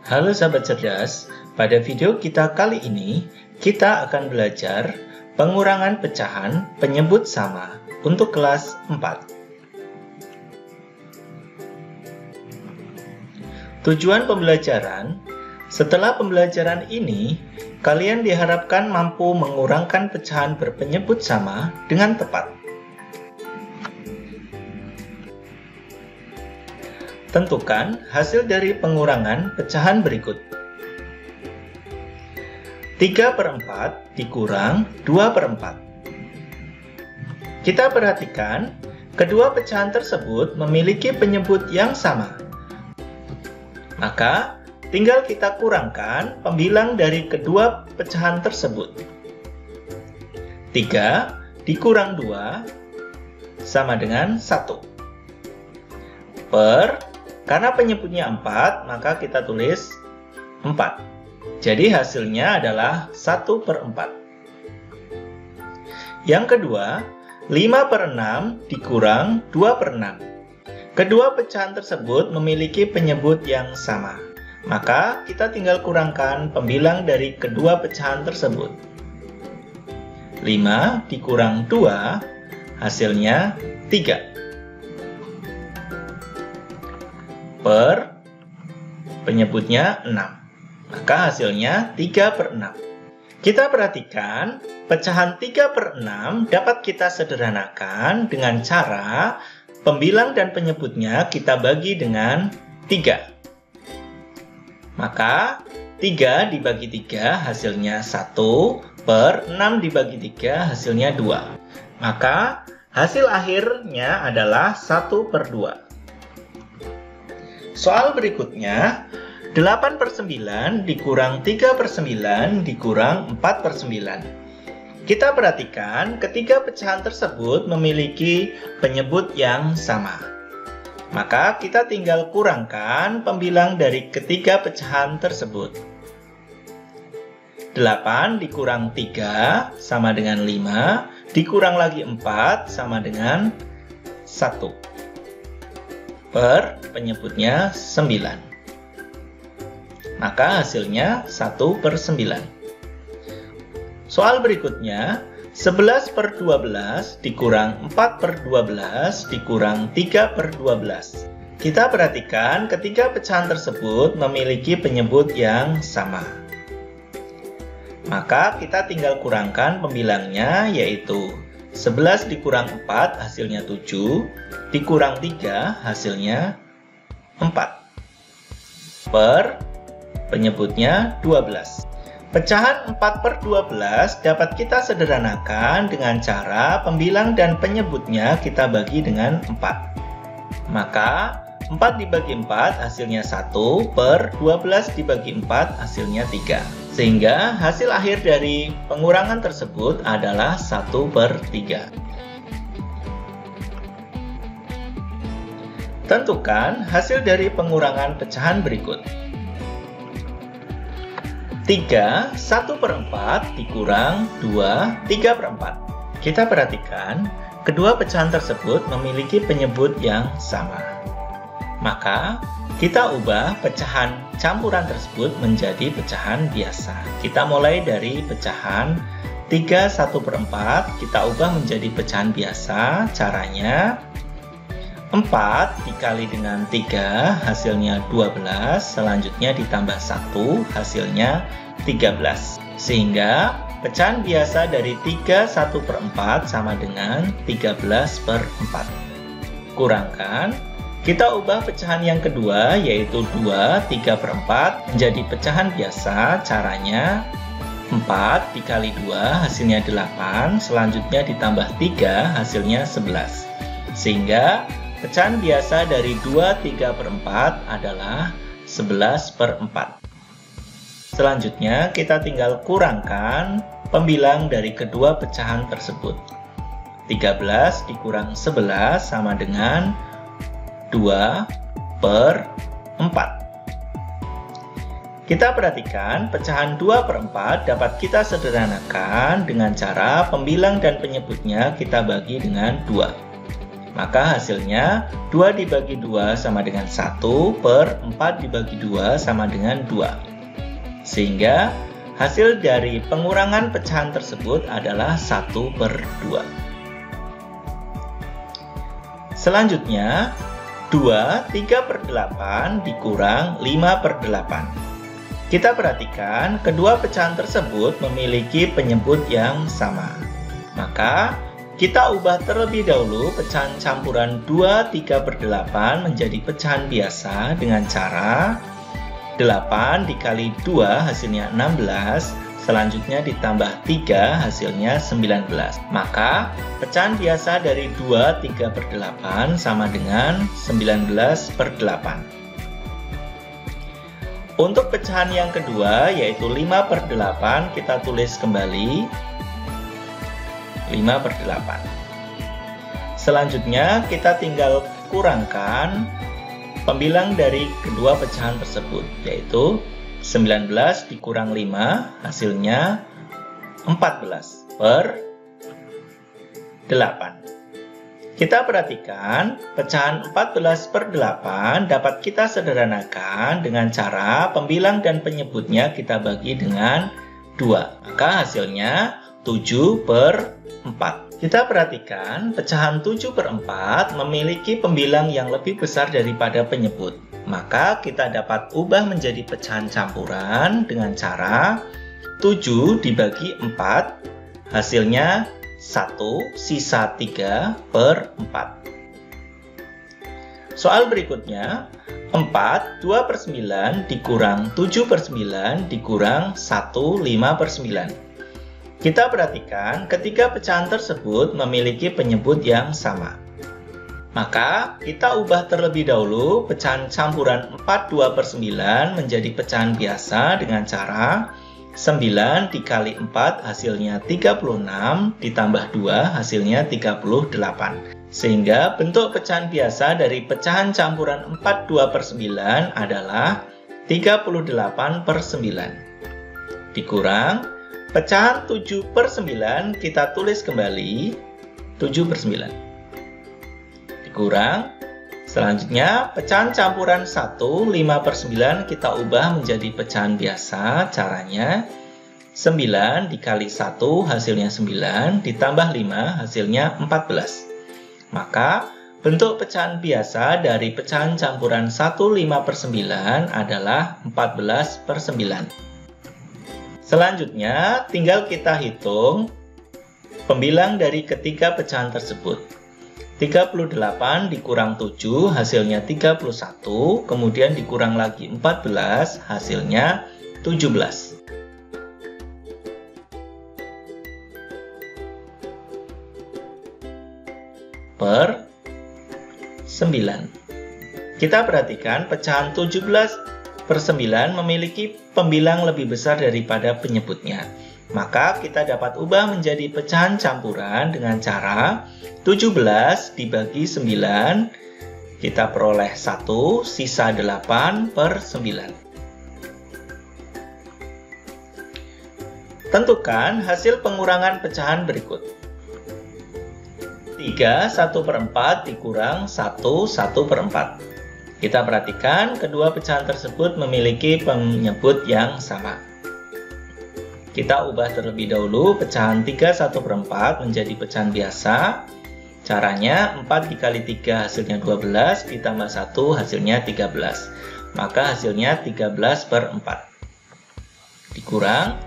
Halo sahabat cerdas, pada video kita kali ini kita akan belajar pengurangan pecahan penyebut sama untuk kelas 4. Tujuan pembelajaran, setelah pembelajaran ini kalian diharapkan mampu mengurangkan pecahan berpenyebut sama dengan tepat. Tentukan hasil dari pengurangan pecahan berikut. 3/4 dikurang 2/4. Kita perhatikan, kedua pecahan tersebut memiliki penyebut yang sama. Maka, tinggal kita kurangkan pembilang dari kedua pecahan tersebut. 3 dikurang 2 sama dengan 1. Karena penyebutnya 4, maka kita tulis 4. Jadi hasilnya adalah 1/4. Yang kedua, 5/6 dikurang 2/6. Kedua pecahan tersebut memiliki penyebut yang sama. Maka kita tinggal kurangkan pembilang dari kedua pecahan tersebut. 5 dikurang 2, hasilnya 3. Penyebutnya 6. Maka hasilnya 3/6. Kita perhatikan, pecahan 3/6 dapat kita sederhanakan dengan cara pembilang dan penyebutnya kita bagi dengan 3. Maka 3 dibagi 3 hasilnya 1, 6 dibagi 3 hasilnya 2. Maka hasil akhirnya adalah 1/2. Soal berikutnya, 8/9 dikurang 3/9 dikurang 4/9. Kita perhatikan ketiga pecahan tersebut memiliki penyebut yang sama. Maka kita tinggal kurangkan pembilang dari ketiga pecahan tersebut. 8 dikurang 3 sama dengan 5, dikurang lagi 4 sama dengan 1. Penyebutnya 9. Maka hasilnya 1/9. Soal berikutnya, 11/12 dikurang 4/12 dikurang 3/12. Kita perhatikan ketiga pecahan tersebut memiliki penyebut yang sama. Maka kita tinggal kurangkan pembilangnya, yaitu 11 dikurang 4 hasilnya 7, dikurang 3 hasilnya 4. Penyebutnya 12. Pecahan 4/12 dapat kita sederhanakan dengan cara pembilang dan penyebutnya kita bagi dengan 4. Maka 4 dibagi 4 hasilnya 1, 12 dibagi 4 hasilnya 3. Sehingga hasil akhir dari pengurangan tersebut adalah 1/3. Tentukan hasil dari pengurangan pecahan berikut. 3, 1/4 dikurang 2, 3/4. Kita perhatikan, kedua pecahan tersebut memiliki penyebut yang sama. Maka, kita ubah pecahan campuran tersebut menjadi pecahan biasa. Kita mulai dari pecahan 3 1/4, kita ubah menjadi pecahan biasa. Caranya, 4 dikali dengan 3 hasilnya 12, selanjutnya ditambah 1 hasilnya 13. Sehingga pecahan biasa dari 3 1/4 sama dengan 13/4. Kurangkan, kita ubah pecahan yang kedua yaitu 2 3/4 menjadi pecahan biasa. Caranya, 4 dikali 2 hasilnya 8, selanjutnya ditambah 3 hasilnya 11. Sehingga pecahan biasa dari 2 3/4 adalah 11/4. Selanjutnya kita tinggal kurangkan pembilang dari kedua pecahan tersebut. 13 dikurang 11 sama dengan 2/4. Kita perhatikan pecahan 2/4 dapat kita sederhanakan dengan cara pembilang dan penyebutnya kita bagi dengan 2. Maka hasilnya 2 dibagi 2 sama dengan 1 per 4 dibagi 2 sama dengan 2. Sehingga hasil dari pengurangan pecahan tersebut adalah 1 per 2. Selanjutnya, 2, 3 per 8 dikurang 5 per 8. Kita perhatikan kedua pecahan tersebut memiliki penyebut yang sama. Maka kita ubah terlebih dahulu pecahan campuran 2, 3 per 8 menjadi pecahan biasa dengan cara 8 dikali 2 hasilnya 16, selanjutnya ditambah 3 hasilnya 19. Maka pecahan biasa dari 2, 3 per 8 sama dengan 19 per 8. Untuk pecahan yang kedua yaitu 5 per 8 kita tulis kembali 5 per 8. Selanjutnya kita tinggal kurangkan pembilang dari kedua pecahan tersebut, yaitu 19 dikurang 5 hasilnya 14 per 8. Kita perhatikan pecahan 14 per 8 dapat kita sederhanakan dengan cara pembilang dan penyebutnya kita bagi dengan 2. Maka hasilnya 7 per 4. Kita perhatikan pecahan 7 per 4 memiliki pembilang yang lebih besar daripada penyebut. Maka kita dapat ubah menjadi pecahan campuran dengan cara 7 dibagi 4 hasilnya 1 sisa 3 per 4. Soal berikutnya 4 2 per 9 dikurang 7 per 9 dikurang 1 5 per 9. Kita perhatikan ketiga pecahan tersebut memiliki penyebut yang sama. Maka kita ubah terlebih dahulu pecahan campuran 4 2 per 9 menjadi pecahan biasa dengan cara 9 dikali 4 hasilnya 36 ditambah 2 hasilnya 38. Sehingga bentuk pecahan biasa dari pecahan campuran 4 2 per 9 adalah 38 per 9. Dikurang pecahan 7 per 9 kita tulis kembali 7 per 9. Dikurang. Selanjutnya pecahan campuran 1 5 per 9 kita ubah menjadi pecahan biasa. Caranya 9 dikali 1 hasilnya 9 ditambah 5 hasilnya 14. Maka bentuk pecahan biasa dari pecahan campuran 1 5 per 9 adalah 14 per 9. Selanjutnya, tinggal kita hitung pembilang dari ketiga pecahan tersebut. 38 dikurang 7 hasilnya 31, kemudian dikurang lagi 14 hasilnya 17. Per 9. Kita perhatikan pecahan 17 per 9 memiliki pembilang lebih besar daripada penyebutnya. Maka kita dapat ubah menjadi pecahan campuran dengan cara 17 dibagi 9, kita peroleh 1, sisa 8 per 9. Tentukan hasil pengurangan pecahan berikut. 3 1 per 4 dikurang 1 1 per 4. Kita perhatikan kedua pecahan tersebut memiliki penyebut yang sama. Kita ubah terlebih dahulu pecahan 3 1 per 4 menjadi pecahan biasa. Caranya 4 dikali 3 hasilnya 12 ditambah 1 hasilnya 13. Maka hasilnya 13 per 4. Dikurang.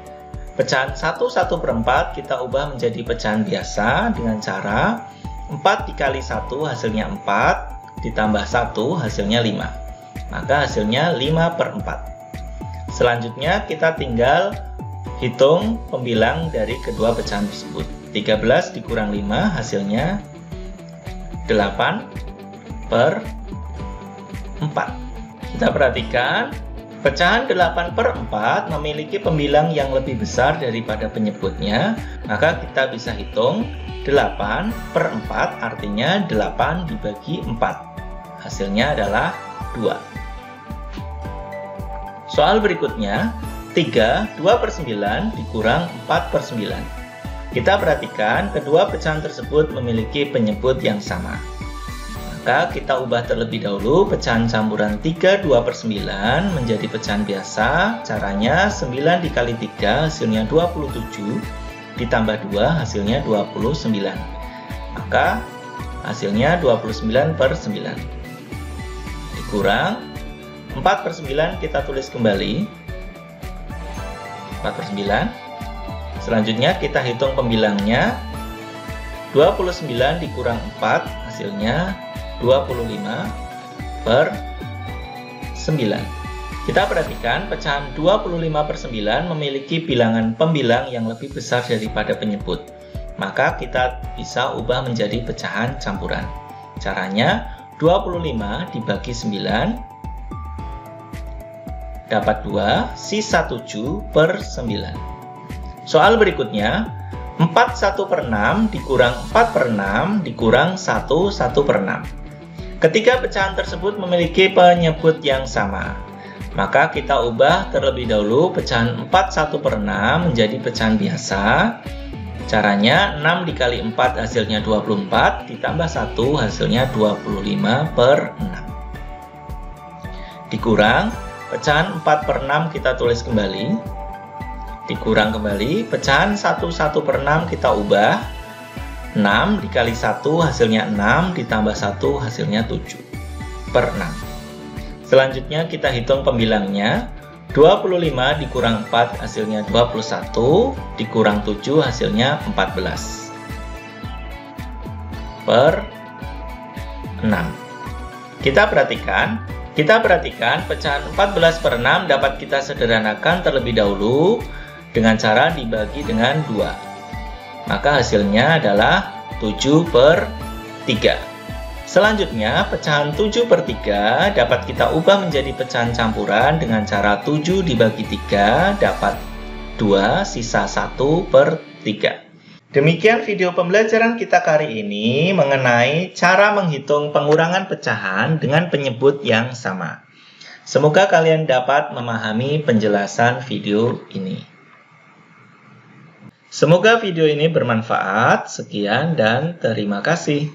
Pecahan 1 1 per 4 kita ubah menjadi pecahan biasa dengan cara 4 dikali 1 hasilnya 4 ditambah 1 hasilnya 5. Maka hasilnya 5 per 4. Selanjutnya kita tinggal hitung pembilang dari kedua pecahan tersebut. 13 dikurang 5 hasilnya 8 per 4. Kita perhatikan pecahan 8 per 4 memiliki pembilang yang lebih besar daripada penyebutnya. Maka kita bisa hitung 8 per 4 artinya 8 dibagi 4. Hasilnya adalah 2. Soal berikutnya, 3 2 per 9 dikurang 4 per 9. Kita perhatikan kedua pecahan tersebut memiliki penyebut yang sama. Maka kita ubah terlebih dahulu pecahan campuran 32/9 menjadi pecahan biasa. Caranya 9 dikali 3 hasilnya 27, ditambah 2 hasilnya 29. Maka hasilnya 29/9. Dikurang 4/9 kita tulis kembali. 4/9. Selanjutnya kita hitung pembilangnya. 29 dikurang 4 hasilnya 25/9. Kita perhatikan pecahan 25/9 memiliki bilangan pembilang yang lebih besar daripada penyebut. Maka kita bisa ubah menjadi pecahan campuran. Caranya 25 dibagi 9 dapat 2, sisa 7/9. Soal berikutnya, 4 1/6 dikurang 4/6 dikurang 1 1/6. Ketika pecahan tersebut memiliki penyebut yang sama, maka kita ubah terlebih dahulu pecahan 4 1/6 menjadi pecahan biasa. Caranya 6 dikali 4 hasilnya 24, ditambah 1 hasilnya 25/6. Dikurang, pecahan 4/6 kita tulis kembali. Dikurang kembali, pecahan 1 1/6 kita ubah. 6 dikali 1 hasilnya 6, ditambah 1 hasilnya 7/6. Selanjutnya kita hitung pembilangnya. 25 dikurang 4 hasilnya 21, dikurang 7 hasilnya 14/6. Kita perhatikan pecahan 14/6 dapat kita sederhanakan terlebih dahulu dengan cara dibagi dengan 2. Maka hasilnya adalah 7/3. Selanjutnya, pecahan 7/3 dapat kita ubah menjadi pecahan campuran dengan cara 7 dibagi 3 dapat 2, sisa 1/3. Demikian video pembelajaran kita kali ini mengenai cara menghitung pengurangan pecahan dengan penyebut yang sama. Semoga kalian dapat memahami penjelasan video ini. Semoga video ini bermanfaat. Sekian dan terima kasih.